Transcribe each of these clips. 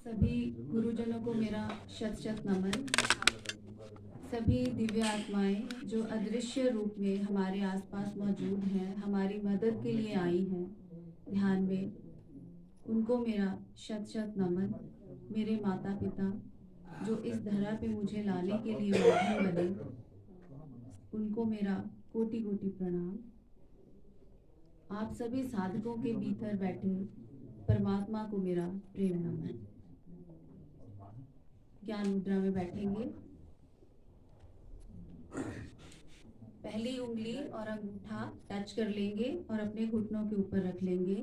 सभी गुरुजनों को मेरा शत शत नमन। सभी दिव्य आत्माएं जो अदृश्य रूप में हमारे आसपास मौजूद हैं, हमारी मदद के लिए आई हैं ध्यान में, उनको मेरा शत शत नमन। मेरे माता पिता जो इस धरा पे मुझे लाने के लिए माध्यम बने, उनको मेरा कोटि कोटि प्रणाम। आप सभी साधकों के भीतर बैठे परमात्मा को मेरा प्रेम नमन। ज्ञान मुद्रा में बैठेंगे। पहली उंगली और अंगूठा टच कर लेंगे और अपने घुटनों के ऊपर रख लेंगे।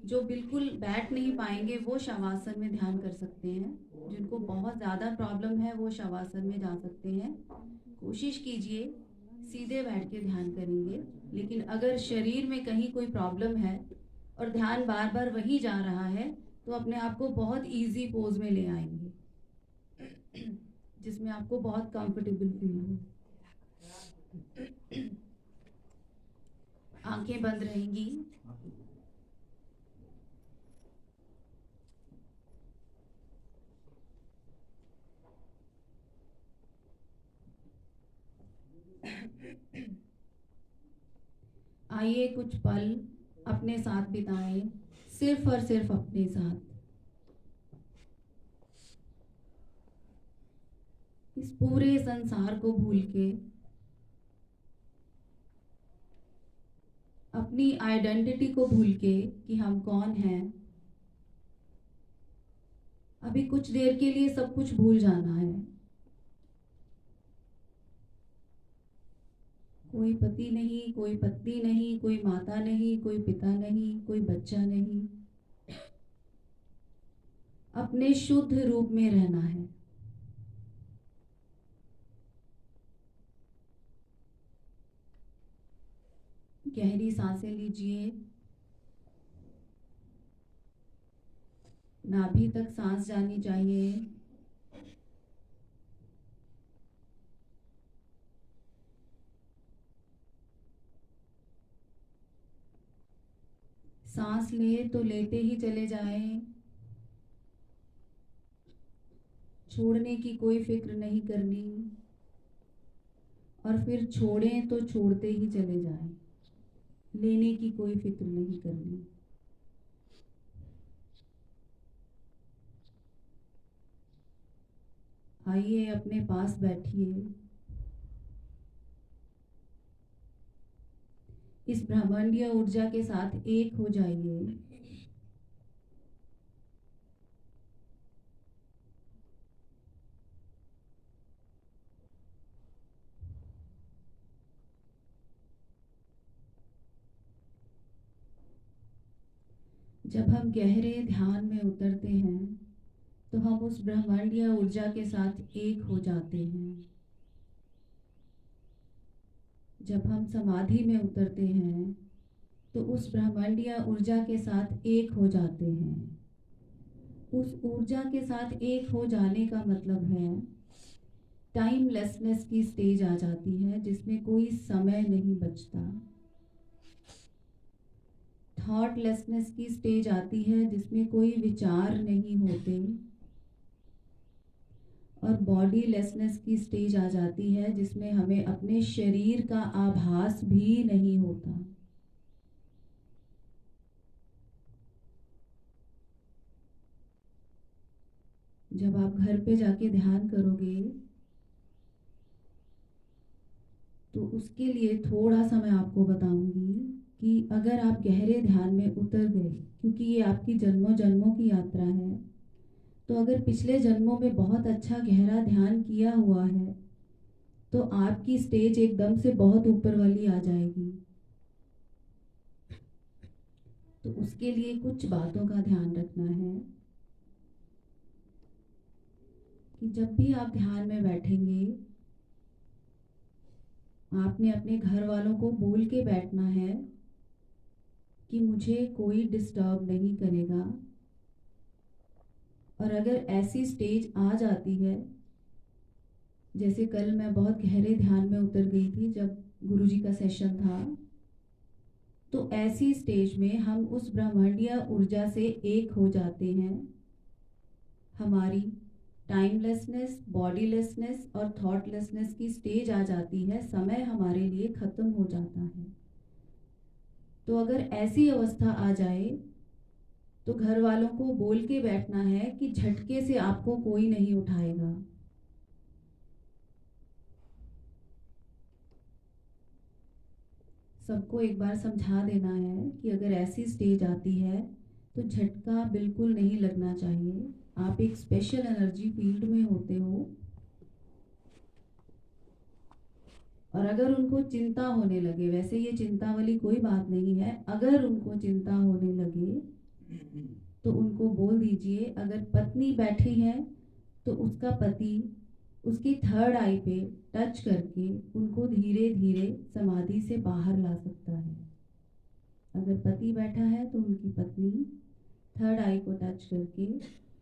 जो बिल्कुल बैठ नहीं पाएंगे वो शवासन में ध्यान कर सकते हैं। जिनको बहुत ज़्यादा प्रॉब्लम है वो शवासन में जा सकते हैं। कोशिश कीजिए सीधे बैठ के ध्यान करेंगे, लेकिन अगर शरीर में कहीं कोई प्रॉब्लम है और ध्यान बार बार वही जा रहा है तो अपने आप को बहुत इजी पोज में ले आएंगे जिसमें आपको बहुत कंफर्टेबल फील हो। आंखें बंद रहेंगी। आइए कुछ पल अपने साथ बिताएं, सिर्फ और सिर्फ अपने साथ। इस पूरे संसार को भूल के, अपनी आइडेंटिटी को भूल के कि हम कौन हैं, अभी कुछ देर के लिए सब कुछ भूल जाना है। कोई पति नहीं, कोई पत्नी नहीं, कोई माता नहीं, कोई पिता नहीं, कोई बच्चा नहीं। अपने शुद्ध रूप में रहना है। गहरी सांसें लीजिए। नाभि तक सांस जानी चाहिए। सांस ले तो लेते ही चले जाएं। छोड़ने की कोई फिक्र नहीं करनी, और फिर छोड़ें तो छोड़ते ही चले जाएं। लेने की कोई फिक्र नहीं करनी। आइए अपने पास बैठिए। इस ब्रह्मांडीय ऊर्जा के साथ एक हो जाइए। जब हम गहरे ध्यान में उतरते हैं तो हम उस ब्रह्मांडीय ऊर्जा के साथ एक हो जाते हैं। जब हम समाधि में उतरते हैं तो उस ब्रह्मांडीय ऊर्जा के साथ एक हो जाते हैं। उस ऊर्जा के साथ एक हो जाने का मतलब है टाइमलेसनेस की स्टेज आ जाती है, जिसमें कोई समय नहीं बचता। थॉटलेसनेस की स्टेज आती है, जिसमें कोई विचार नहीं होते। और बॉडी लेसनेस की स्टेज आ जाती है, जिसमें हमें अपने शरीर का आभास भी नहीं होता। जब आप घर पे जाके ध्यान करोगे तो उसके लिए थोड़ा सा मैं आपको बताऊंगी कि अगर आप गहरे ध्यान में उतर गए, क्योंकि ये आपकी जन्मों जन्मों की यात्रा है, तो अगर पिछले जन्मों में बहुत अच्छा गहरा ध्यान किया हुआ है तो आपकी स्टेज एकदम से बहुत ऊपर वाली आ जाएगी। तो उसके लिए कुछ बातों का ध्यान रखना है कि जब भी आप ध्यान में बैठेंगे, आपने अपने घर वालों को बोल के बैठना है कि मुझे कोई डिस्टर्ब नहीं करेगा। और अगर ऐसी स्टेज आ जाती है, जैसे कल मैं बहुत गहरे ध्यान में उतर गई थी जब गुरुजी का सेशन था, तो ऐसी स्टेज में हम उस ब्रह्मांडीय ऊर्जा से एक हो जाते हैं हमारी टाइमलेसनेस, बॉडीलेसनेस और थॉटलेसनेस की स्टेज आ जाती है, समय हमारे लिए ख़त्म हो जाता है। तो अगर ऐसी अवस्था आ जाए तो घर वालों को बोल के बैठना है कि झटके से आपको कोई नहीं उठाएगा। सबको एक बार समझा देना है कि अगर ऐसी स्टेज आती है तो झटका बिल्कुल नहीं लगना चाहिए। आप एक स्पेशल एनर्जी फील्ड में होते हो, और अगर उनको चिंता होने लगे, वैसे ये चिंता वाली कोई बात नहीं है, अगर उनको चिंता होने लगे तो उनको बोल दीजिए, अगर पत्नी बैठी है तो उसका पति उसकी थर्ड आई पे टच करके उनको धीरे धीरे समाधि से बाहर ला सकता है। अगर पति बैठा है तो उनकी पत्नी थर्ड आई को टच करके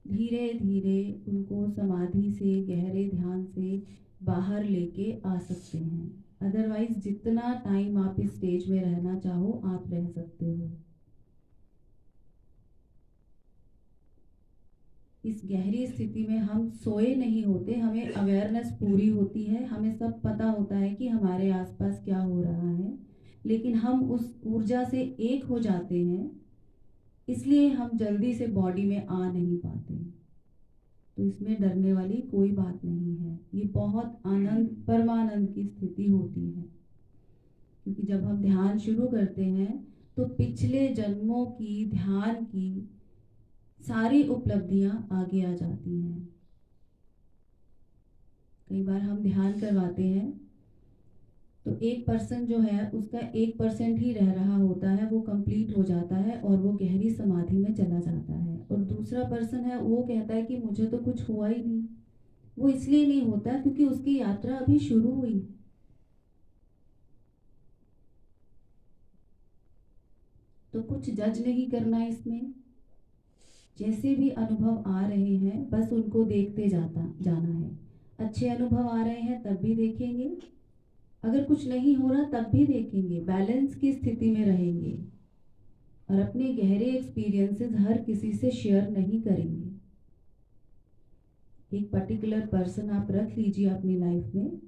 धीरे धीरे उनको समाधि से, गहरे ध्यान से बाहर लेके आ सकते हैं। अदरवाइज जितना टाइम आप इस स्टेज में रहना चाहो आप रह सकते हो। इस गहरी स्थिति में हम सोए नहीं होते, हमें अवेयरनेस पूरी होती है, हमें सब पता होता है कि हमारे आसपास क्या हो रहा है, लेकिन हम उस ऊर्जा से एक हो जाते हैं, इसलिए हम जल्दी से बॉडी में आ नहीं पाते। तो इसमें डरने वाली कोई बात नहीं है, ये बहुत आनंद, परमानंद की स्थिति होती है। क्योंकि जब हम ध्यान शुरू करते हैं तो पिछले जन्मों की, ध्यान की सारी उपलब्धियां आगे आ जाती हैं। कई बार हम ध्यान करवाते हैं तो एक पर्सन जो है उसका 1% ही रह रहा होता है, वो कंप्लीट हो जाता है और वो गहरी समाधि में चला जाता है, और दूसरा पर्सन है वो कहता है कि मुझे तो कुछ हुआ ही नहीं। वो इसलिए नहीं होता क्योंकि उसकी यात्रा अभी शुरू हुई। तो कुछ जज नहीं करना इसमें, जैसे भी अनुभव आ रहे हैं बस उनको देखते जाना है। अच्छे अनुभव आ रहे हैं तब भी देखेंगे, अगर कुछ नहीं हो रहा तब भी देखेंगे, बैलेंस की स्थिति में रहेंगे और अपने गहरे एक्सपीरियंसेस हर किसी से शेयर नहीं करेंगे। एक पर्टिकुलर पर्सन आप रख लीजिए अपनी लाइफ में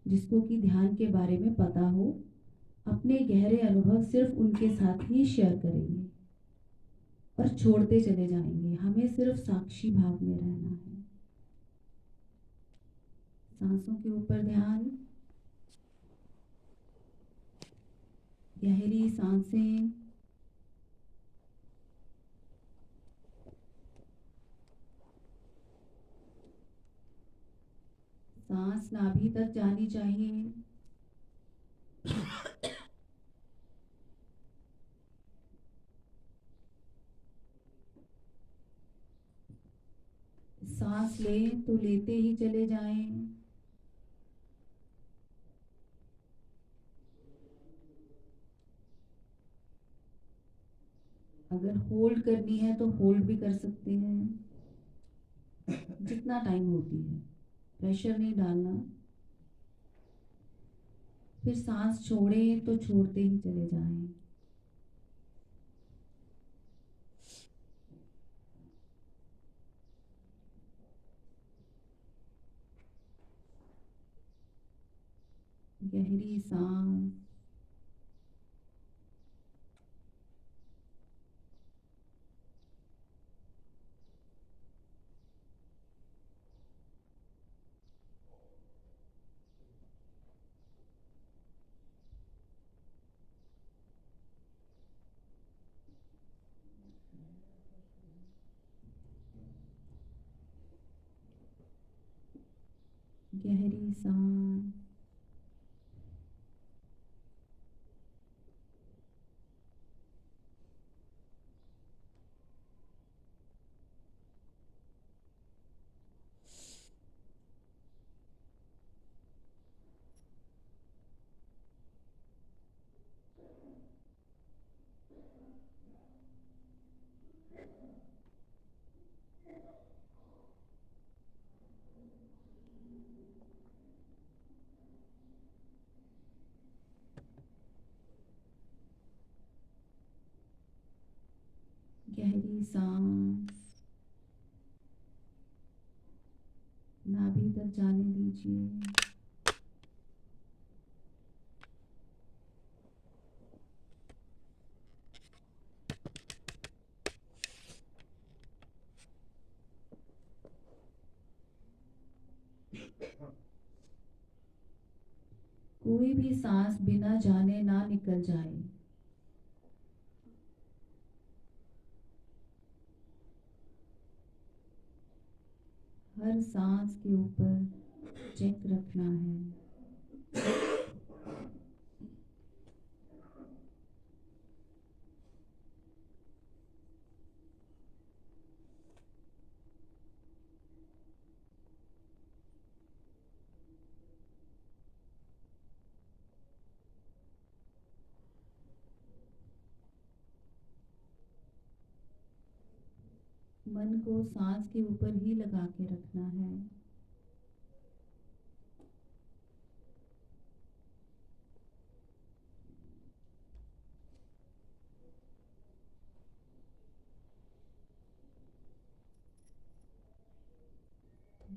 जिसको कि ध्यान के बारे में पता हो, अपने गहरे अनुभव सिर्फ उनके साथ ही शेयर करेंगे और छोड़ते चले जाएंगे। हमें सिर्फ साक्षी भाव में रहना है। सांसों के ऊपर ध्यान, गहरी सांसें, सांस नाभि तक जानी चाहिए। सांस लें तो लेते ही चले जाएं, अगर होल्ड करनी है तो होल्ड भी कर सकते हैं, जितना टाइम होती है, प्रेशर नहीं डालना। फिर सांस छोड़ें तो छोड़ते ही चले जाएं। गहरी सांस, गहरी सांस, तक जाने दीजिए। कोई भी सांस बिना जाने ना निकल जाए। हर सांस के ऊपर चेक रखना है। मन को सांस के ऊपर ही लगा के रखना है।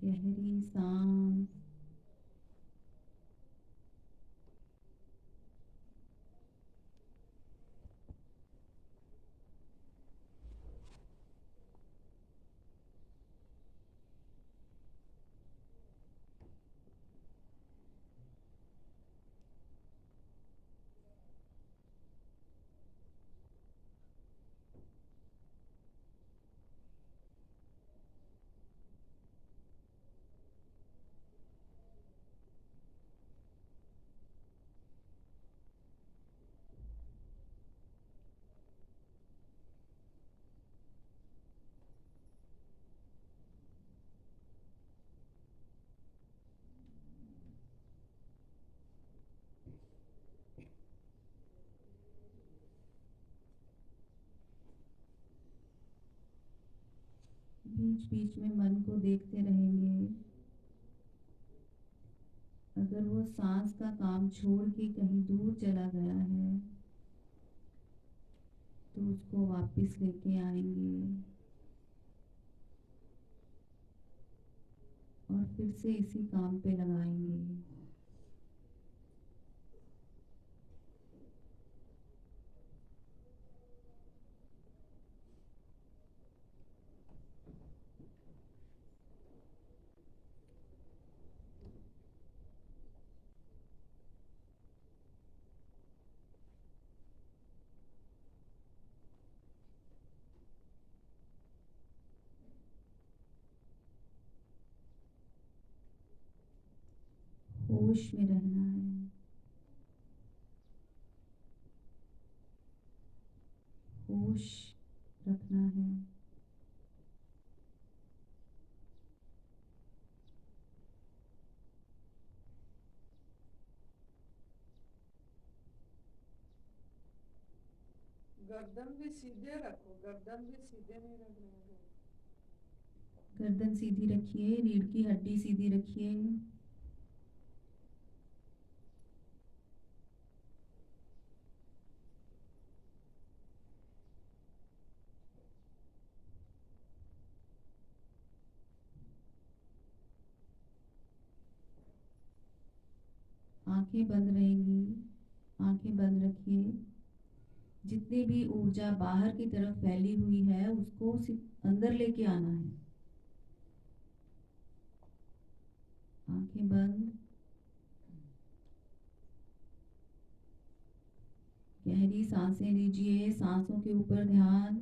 गहरी सांस। बीच बीच में मन को देखते रहेंगे। अगर वो सांस का काम छोड़ के कहीं दूर चला गया है तो उसको वापस लेके आएंगे और फिर से इसी काम पे लगाएंगे। होश में रहना है। होश रखना है। गर्दन भी सीधे रखो, गर्दन भी सीधे नहीं रख रहे हो। गर्दन सीधी रखिए, रीढ़ की हड्डी सीधी रखिए। आंखें बंद रहेंगी। आंखें बंद रखिए। जितनी भी ऊर्जा बाहर की तरफ फैली हुई है उसको सिर्फ अंदर लेके आना है। आंखें बंद। गहरी सांसें लीजिए, सांसों के ऊपर ध्यान।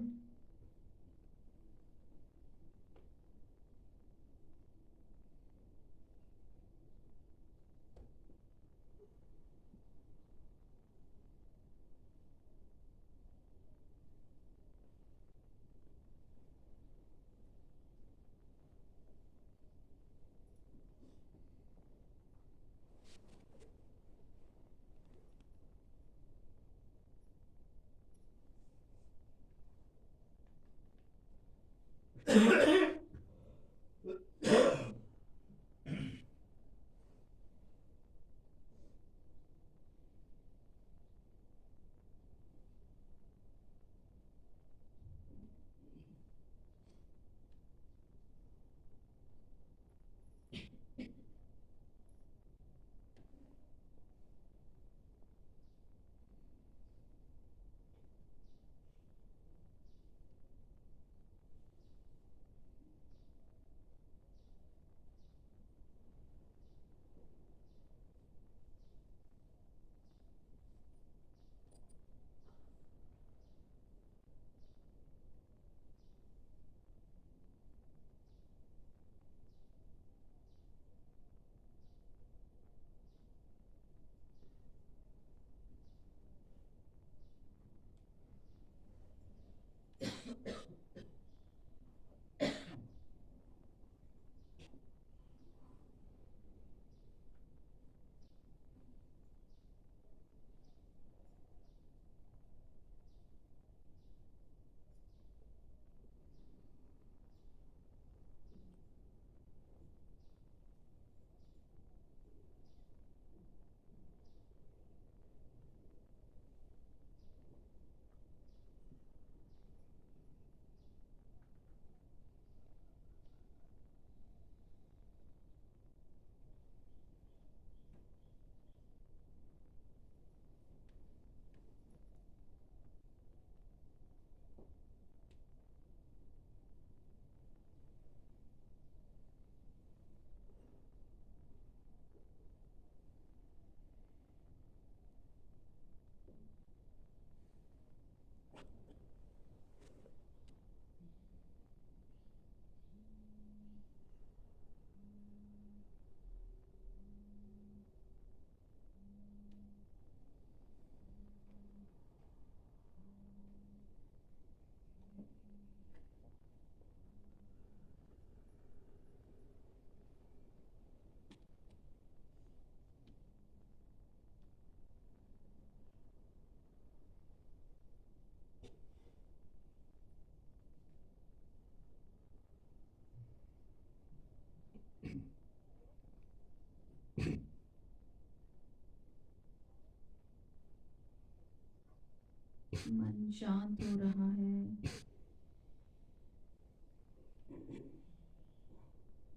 मन शांत हो रहा है।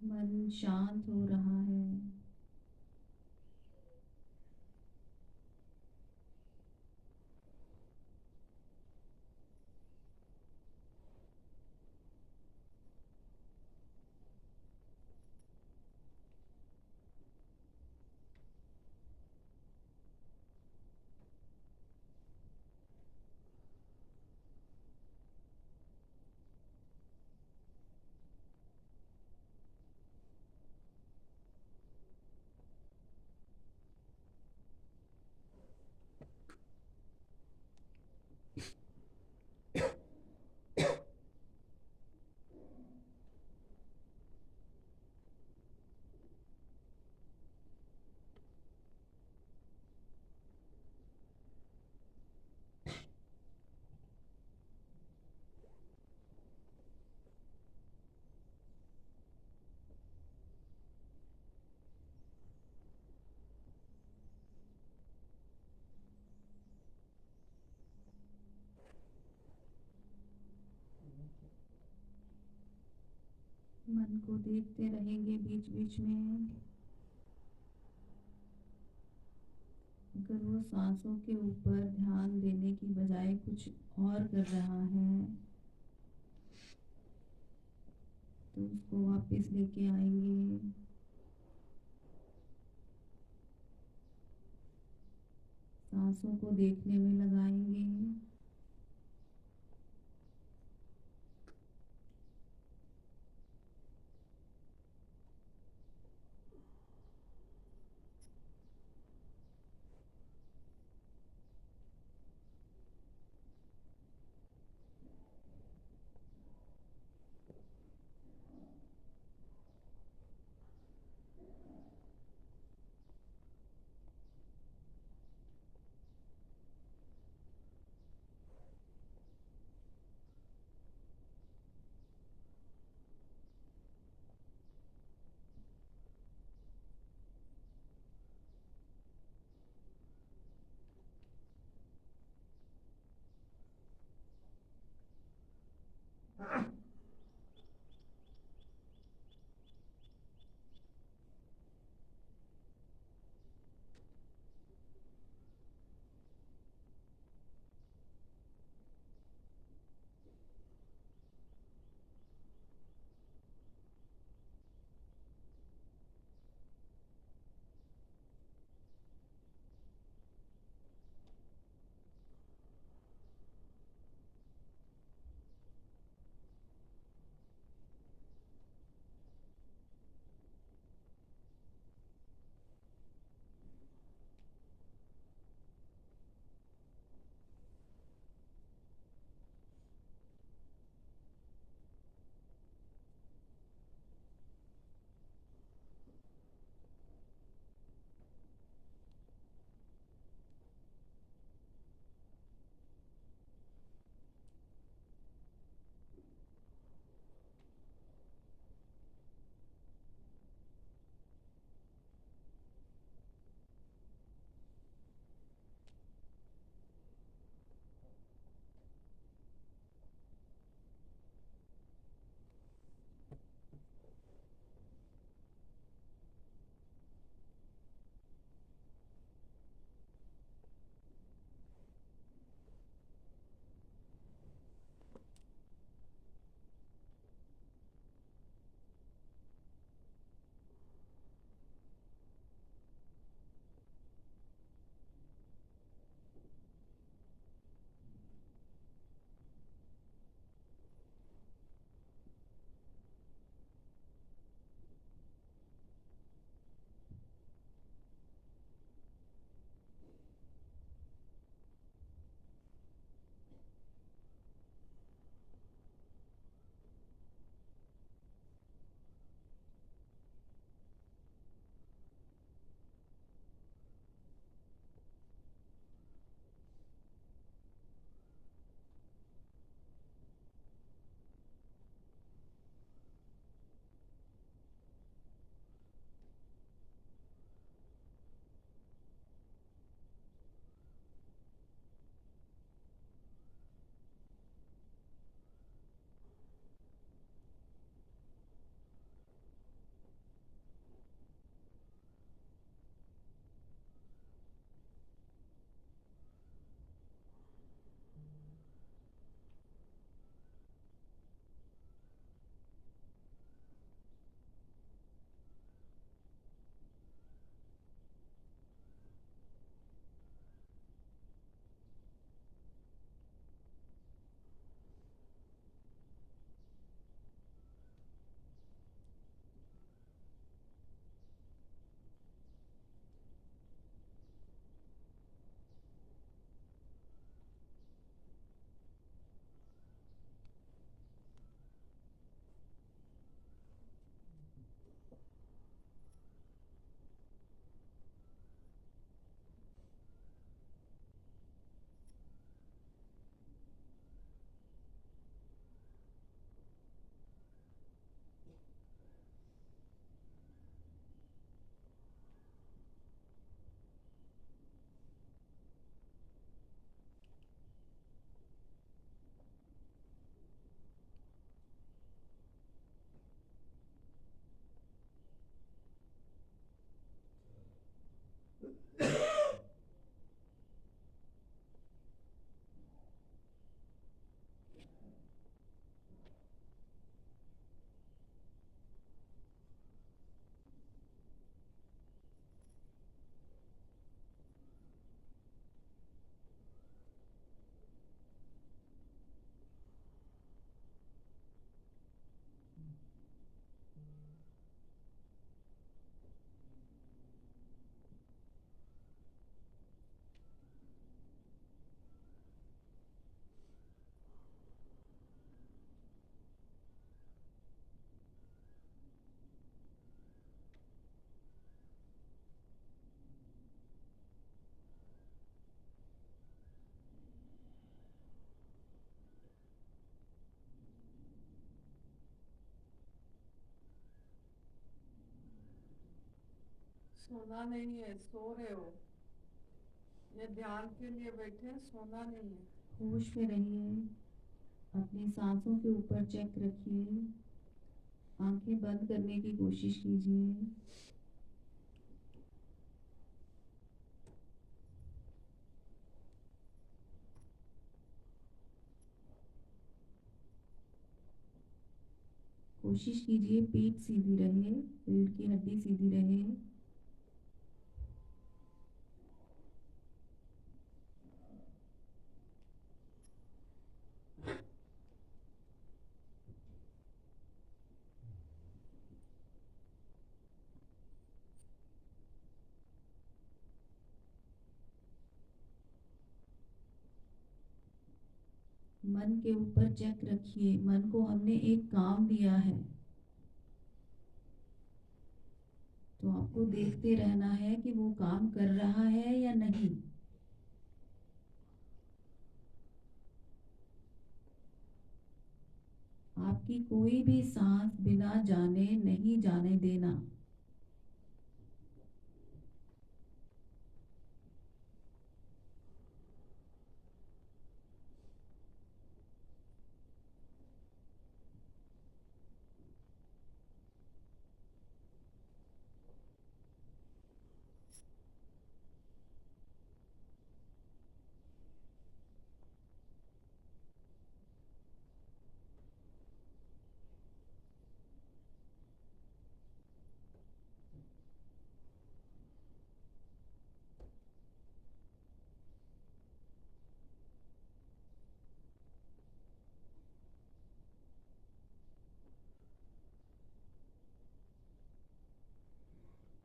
मन शांत हो रहा है। मन को देखते रहेंगे बीच बीच में। अगर वो सांसों के ऊपर ध्यान देने की बजाय कुछ और कर रहा है तो उसको वापस लेके आएंगे। सांसों को देखने में लगाएंगे। सोना नहीं है, सो रहे हो। ये ध्यान के लिए बैठे हैं, सोना नहीं है। होश में रहिए, अपनी सांसों के ऊपर चेक रखिए, आंखें बंद करने की कोशिश कीजिए। कोशिश कीजिए पीठ सीधी रहे, रीढ़ की हड्डी सीधी रहे। मन के ऊपर चेक रखिए, मन को हमने एक काम दिया है, तो आपको देखते रहना है कि वो काम कर रहा है या नहीं। आपकी कोई भी सांस बिना जाने नहीं जाने देना।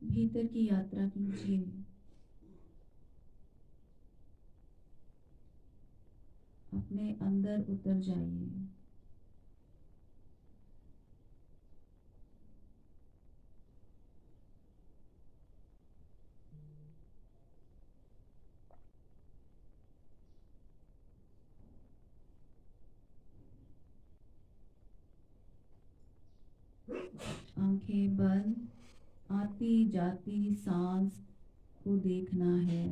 भीतर की यात्रा कीजिए, अपने अंदर उतर जाइए। आंखें बंद, आती जाती सांस को देखना है।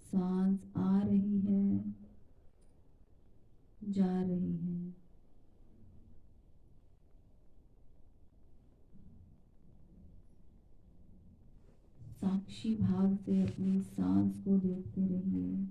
सांस आ रही है, जा रही है। साक्षी भाव से अपनी सांस को देखते रहिए।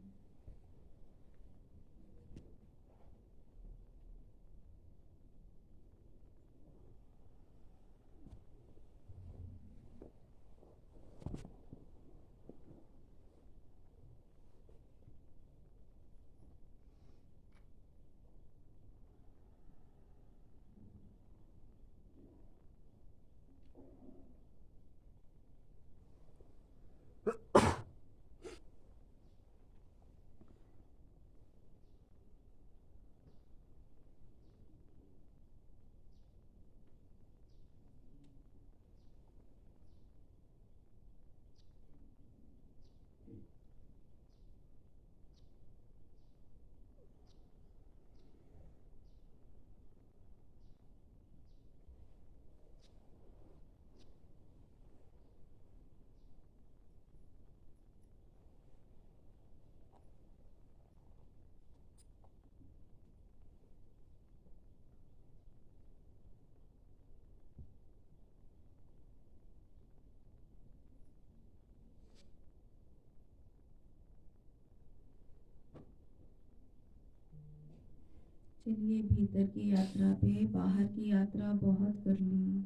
चलिए, भीतर की यात्रा पे बाहर की यात्रा बहुत कर ली।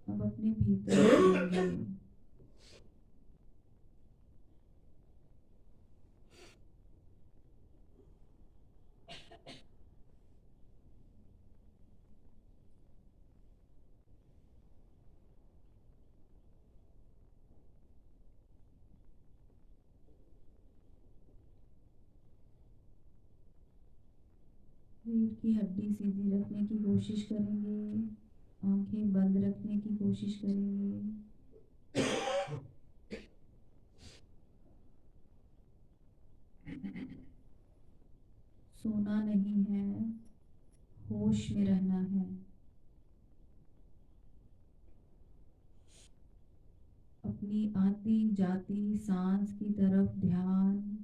अब अपने भीतर जाइए। रीढ़ की हड्डी सीधी रखने की कोशिश करेंगे, आंखें बंद रखने की कोशिश करेंगे। सोना नहीं है, होश में रहना है। अपनी आती जाती सांस की तरफ ध्यान।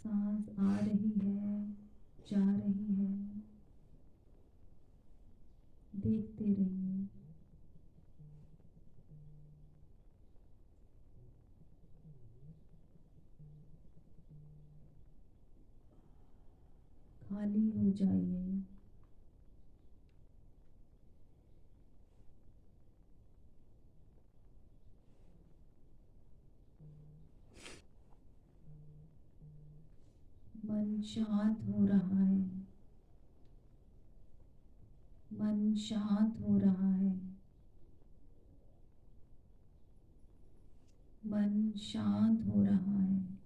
सांस आ रही है, जा रही है, देखते रहिए। खाली हो जाइए। मन शांत हो रहा है। मन शांत हो रहा है। मन शांत हो रहा है।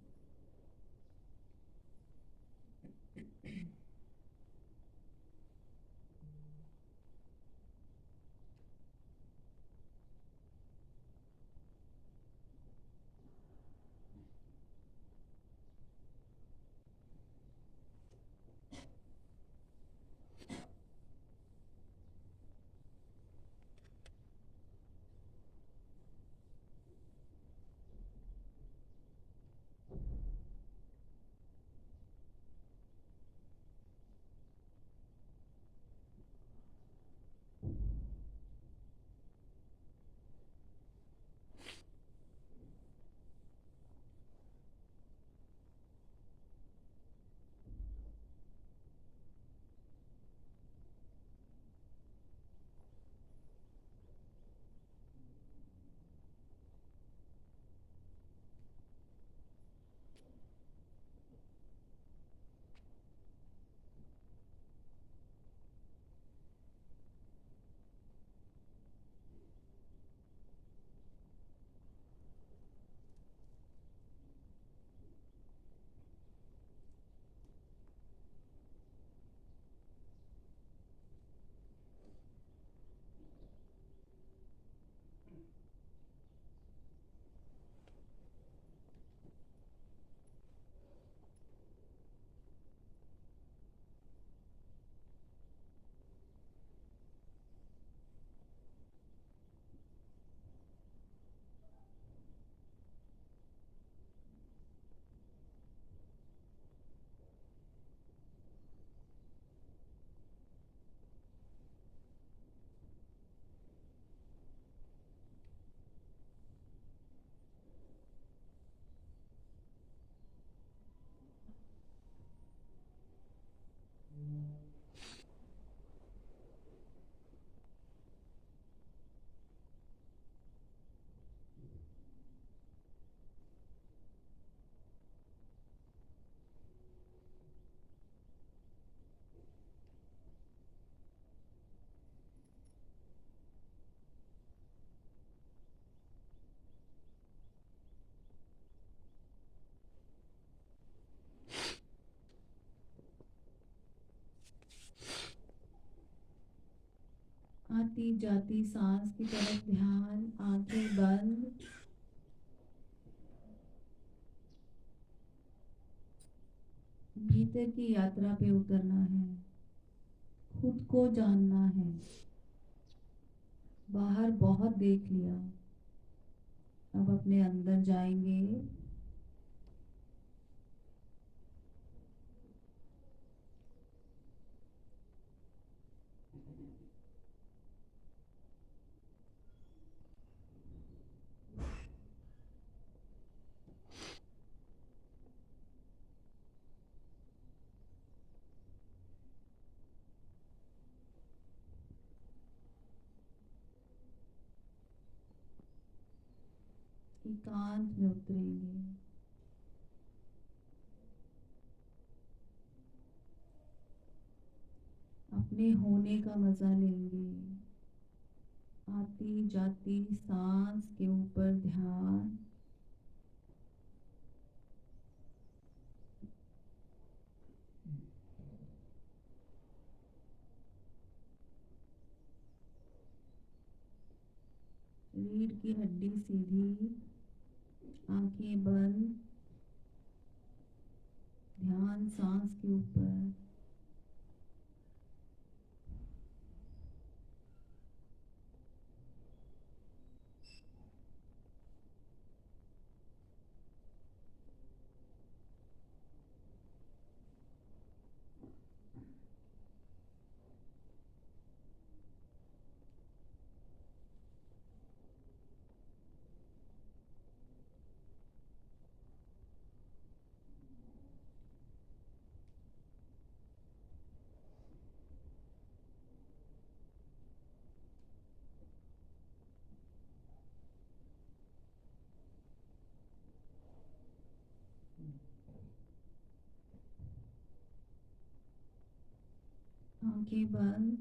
आती जाती सांस की तरफ ध्यान। आंखें बंद। भीतर की यात्रा पे उतरना है। खुद को जानना है। बाहर बहुत देख लिया। अब अपने अंदर जाएंगे। एकांत में उतरेंगे। अपने होने का मजा लेंगे। आती जाती सांस के ऊपर ध्यान। रीढ़ की हड्डी सीधी, आंखें बंद, ध्यान सांस के ऊपर। आंखें बंद।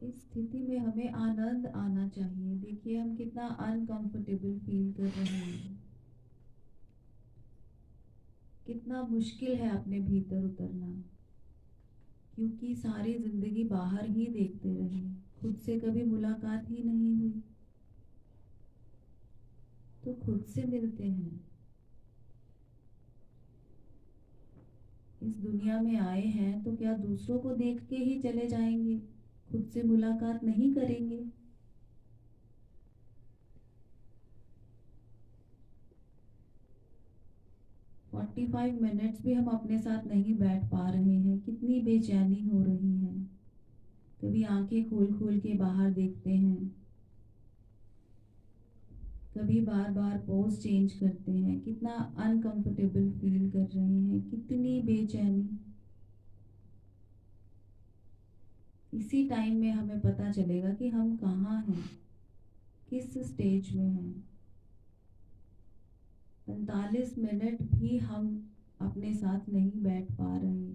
इस स्थिति में हमें आनंद आना चाहिए। देखिए हम कितना अनकंफर्टेबल फील कर रहे हैं, कितना मुश्किल है अपने भीतर उतरना, क्योंकि सारी जिंदगी बाहर ही देखते रहे, खुद से कभी मुलाकात ही नहीं हुई। तो खुद से मिलते हैं। इस दुनिया में आए हैं तो क्या दूसरों को देख के ही चले जाएंगे, खुद से मुलाकात नहीं करेंगे? फोर्टी 45 मिनट्स भी हम अपने साथ नहीं बैठ पा रहे हैं, कितनी बेचैनी हो रही है। कभी आंखें खोल खोल के बाहर देखते हैं, कभी बार बार पोज चेंज करते हैं, कितना अनकंफर्टेबल फील कर रहे हैं, कितनी बेचैनी। इसी टाइम में हमें पता चलेगा कि हम कहाँ हैं, किस स्टेज में हैं। 45 मिनट भी हम अपने साथ नहीं बैठ पा रहे।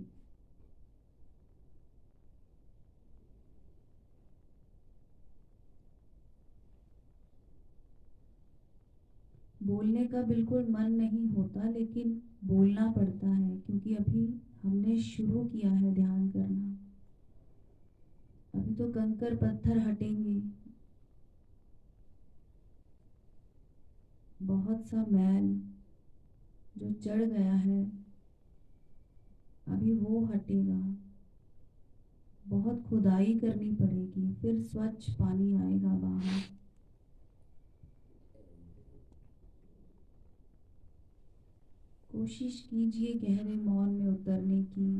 बोलने का बिल्कुल मन नहीं होता, लेकिन बोलना पड़ता है क्योंकि अभी हमने शुरू किया है ध्यान करना। अभी तो कंकर पत्थर हटेंगे, बहुत सा मैल जो चढ़ गया है अभी वो हटेगा। बहुत खुदाई करनी पड़ेगी, फिर स्वच्छ पानी आएगा बाहर। कोशिश कीजिए गहरे मौन में उतरने की।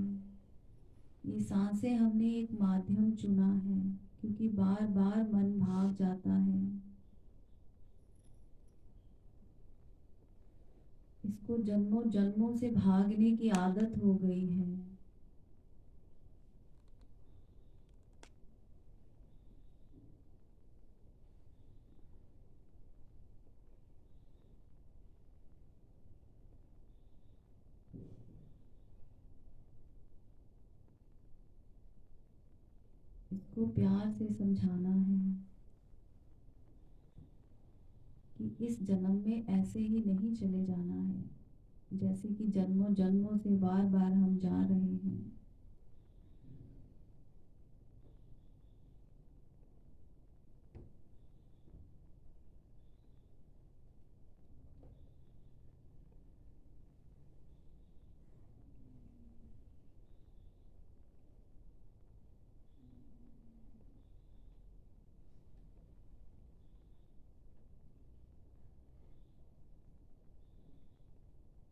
ये सांसें हमने एक माध्यम चुना है, क्योंकि बार बार मन भाग जाता है। इसको जन्मों जन्मों से भागने की आदत हो गई है। इसको प्यार से समझाना है कि इस जन्म में ऐसे ही नहीं चले जाना है, जैसे कि जन्मों जन्मों से बार बार हम जा रहे हैं।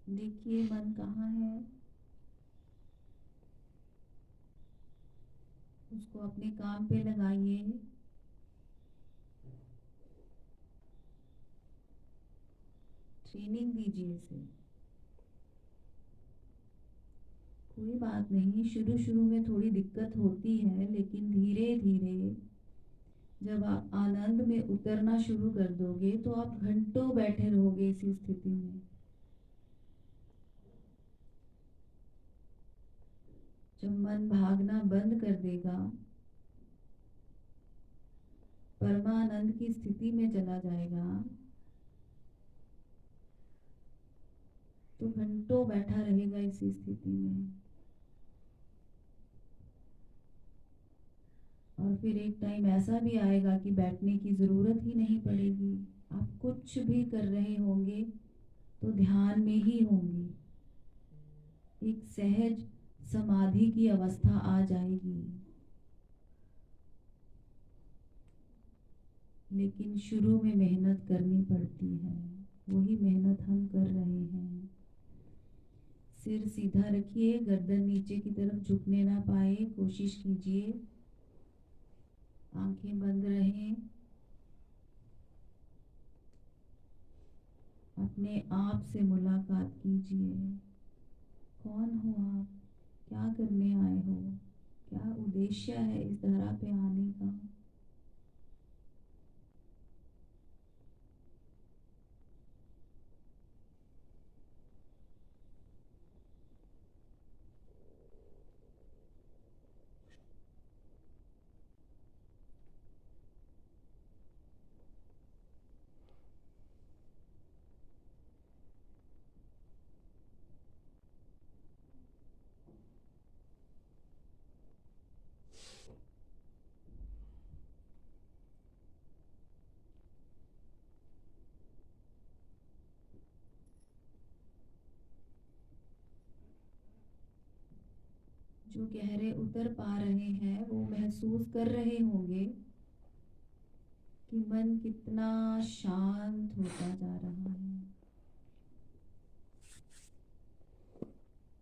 देखिए मन कहाँ है, उसको अपने काम पे लगाइए। ट्रेनिंग दीजिए इसे। कोई बात नहीं, शुरू शुरू में थोड़ी दिक्कत होती है, लेकिन धीरे धीरे जब आप आनंद में उतरना शुरू कर दोगे तो आप घंटों बैठे रहोगे इसी स्थिति में। जब मन भागना बंद कर देगा, परमानंद की स्थिति में चला जाएगा, तो घंटों बैठा रहेगा इसी स्थिति में। और फिर एक टाइम ऐसा भी आएगा कि बैठने की ज़रूरत ही नहीं पड़ेगी। आप कुछ भी कर रहे होंगे तो ध्यान में ही होंगे। एक सहज समाधि की अवस्था आ जाएगी। लेकिन शुरू में मेहनत करनी पड़ती है, वही मेहनत हम कर रहे हैं। सिर सीधा रखिए, गर्दन नीचे की तरफ झुकने ना पाए, कोशिश कीजिए। आंखें बंद रहें। अपने आप से मुलाकात कीजिए। कौन हो आप? क्या करने आए हो? क्या उद्देश्य है इस धरा पे आने का? जो गहरे उतर पा रहे हैं वो महसूस कर रहे होंगे कि मन कितना शांत होता जा रहा है,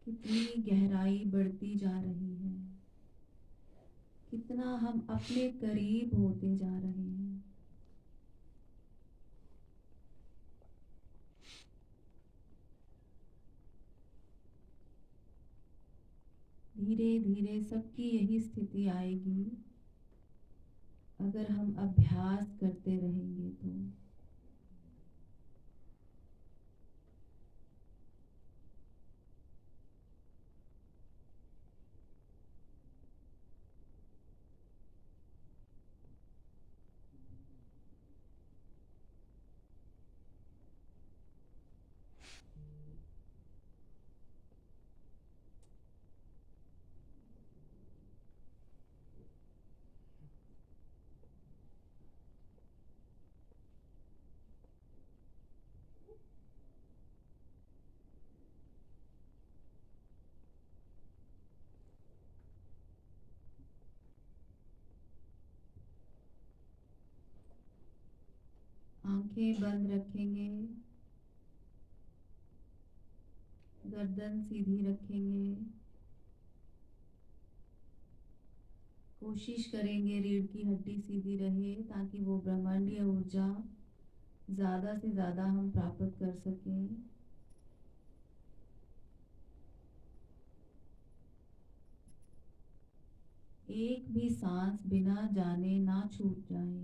कितनी गहराई बढ़ती जा रही है, कितना हम अपने करीब होते जा रहे हैं। धीरे धीरे सबकी यही स्थिति आएगी अगर हम अभ्यास करते रहेंगे तो। आंखें बंद रखेंगे, गर्दन सीधी रखेंगे। कोशिश करेंगे रीढ़ की हड्डी सीधी रहे ताकि वो ब्रह्मांडीय ऊर्जा ज़्यादा से ज़्यादा हम प्राप्त कर सकें। एक भी सांस बिना जाने ना छूट जाए।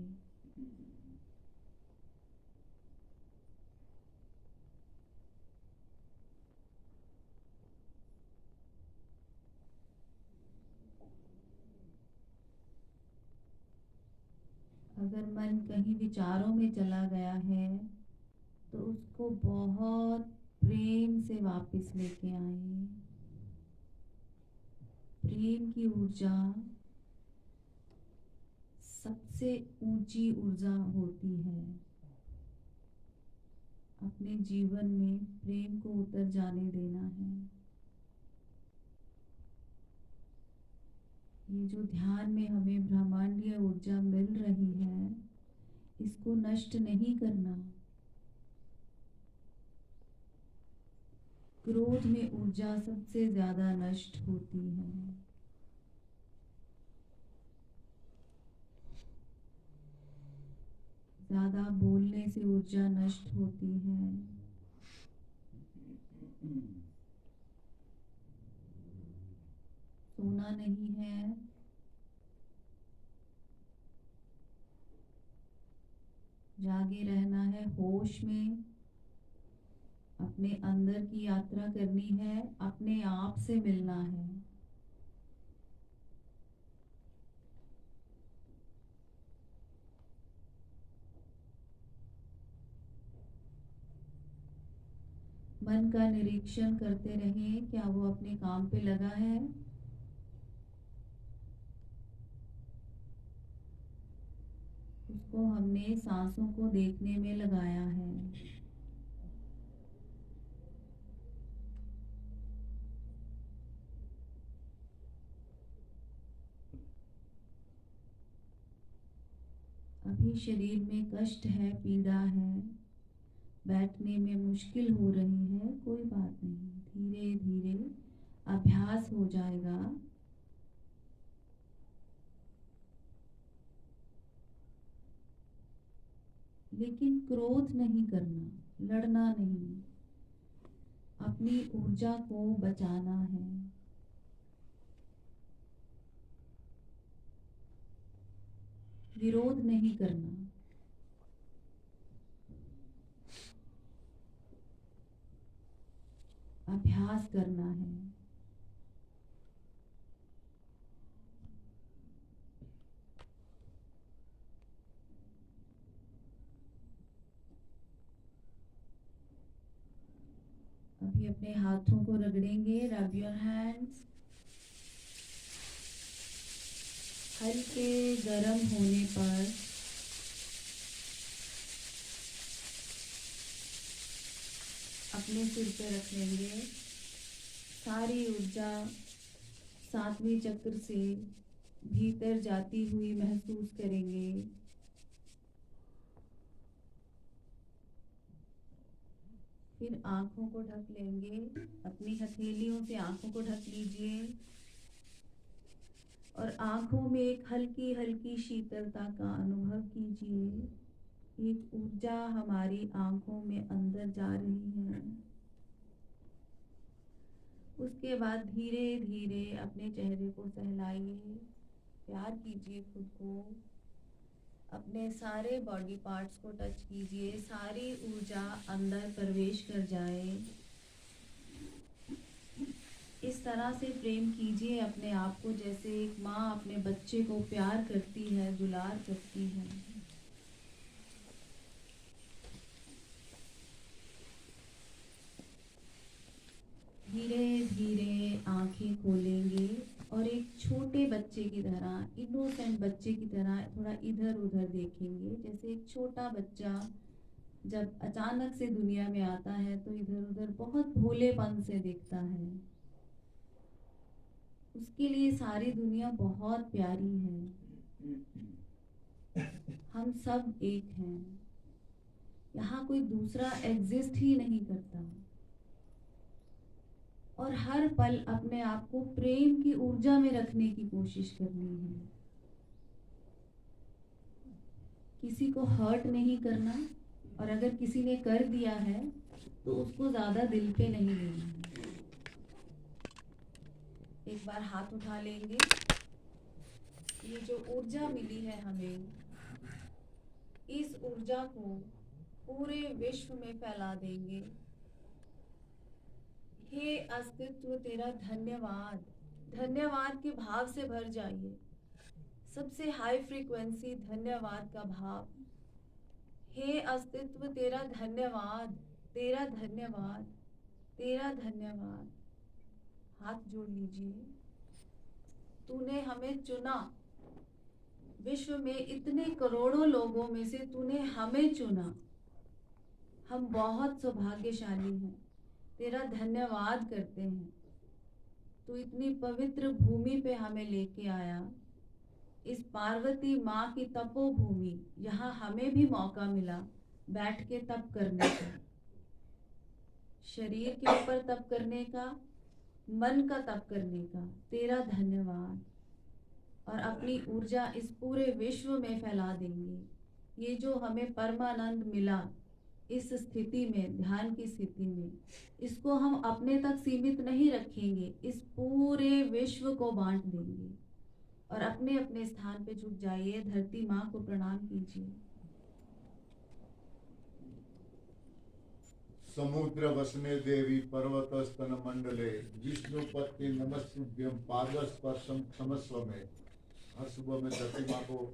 अगर मन कहीं विचारों में चला गया है तो उसको बहुत प्रेम से वापस लेके आए। प्रेम की ऊर्जा सबसे ऊंची ऊर्जा होती है। अपने जीवन में प्रेम को उतर जाने देना है। ये जो ध्यान में हमें ब्रह्मांडीय ऊर्जा मिल रही है, इसको नष्ट नहीं करना। क्रोध में ऊर्जा सबसे ज्यादा नष्ट होती है। ज्यादा बोलने से ऊर्जा नष्ट होती है। सोना नहीं है, जागे रहना है, होश में अपने अंदर की यात्रा करनी है, अपने आप से मिलना है। मन का निरीक्षण करते रहें, क्या वो अपने काम पे लगा है। उसको हमने सांसों को देखने में लगाया है। अभी शरीर में कष्ट है, पीड़ा है, बैठने में मुश्किल हो रही है, कोई बात नहीं, धीरे धीरे अभ्यास हो जाएगा। लेकिन क्रोध नहीं करना, लड़ना नहीं, अपनी ऊर्जा को बचाना है। विरोध नहीं करना। अभ्यास करना है। अभी अपने हाथों को रगड़ेंगे। Rub your hands. हल्के गर्म होने पर अपने सिर पे रख लेंगे। सारी ऊर्जा 7वें चक्र से भीतर जाती हुई महसूस करेंगे। फिर आंखों को ढक लेंगे। अपनी हथेलियों से आंखों को ढक लीजिए और आंखों में एक हल्की हल्की शीतलता का अनुभव कीजिए। एक ऊर्जा हमारी आंखों में अंदर जा रही है। उसके बाद धीरे धीरे अपने चेहरे को सहलाइए, प्यार कीजिए खुद को। अपने सारे बॉडी पार्ट्स को टच कीजिए, सारी ऊर्जा अंदर प्रवेश कर जाए। इस तरह से प्रेम कीजिए अपने आप को, जैसे एक माँ अपने बच्चे को प्यार करती है, दुलार करती है। धीरे धीरे आंखें खोलेंगे और एक छोटे बच्चे की तरह, इनोसेंट बच्चे की तरह थोड़ा इधर उधर देखेंगे। जैसे एक छोटा बच्चा जब अचानक से दुनिया में आता है तो इधर उधर बहुत भोलेपन से देखता है। उसके लिए सारी दुनिया बहुत प्यारी है। हम सब एक हैं। यहाँ कोई दूसरा एग्जिस्ट ही नहीं करता। और हर पल अपने आप को प्रेम की ऊर्जा में रखने की कोशिश करनी है। किसी को हर्ट नहीं करना, और अगर किसी ने कर दिया है तो उसको ज्यादा दिल पे नहीं लेना है। एक बार हाथ उठा लेंगे। ये जो ऊर्जा मिली है हमें, इस ऊर्जा को पूरे विश्व में फैला देंगे। हे अस्तित्व, तेरा धन्यवाद। धन्यवाद के भाव से भर जाइए। सबसे हाई फ्रीक्वेंसी धन्यवाद का भाव। हे अस्तित्व, तेरा धन्यवाद, तेरा धन्यवाद, तेरा धन्यवाद। हाथ जोड़ लीजिए। तूने हमें चुना। विश्व में इतने करोड़ों लोगों में से तूने हमें चुना। हम बहुत सौभाग्यशाली हैं। तेरा धन्यवाद करते हैं। तू इतनी पवित्र भूमि पे हमें लेके आया। इस पार्वती माँ की तपोभूमि, यहाँ हमें भी मौका मिला बैठ के तप करने का, शरीर के ऊपर तप करने का, मन का तप करने का। तेरा धन्यवाद। और अपनी ऊर्जा इस पूरे विश्व में फैला देंगे। ये जो हमें परमानंद मिला इस स्थिति में, ध्यान की स्थिति में, इसको हम अपने तक सीमित नहीं रखेंगे, इस पूरे विश्व को बांट देंगे। और अपने अपने स्थान पे झुक जाइए, धरती माँ को प्रणाम कीजिए। समुद्र वसने देवी पर्वत स्तन मंडले विष्णुपति नमस्तुभ्यं पादस्पर्शम क्षमस्व में। हर सुबह में धरती माँ को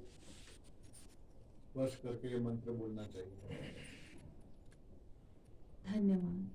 स्पर्श करके ये मंत्र बोलना चाहिए। धन्यवाद।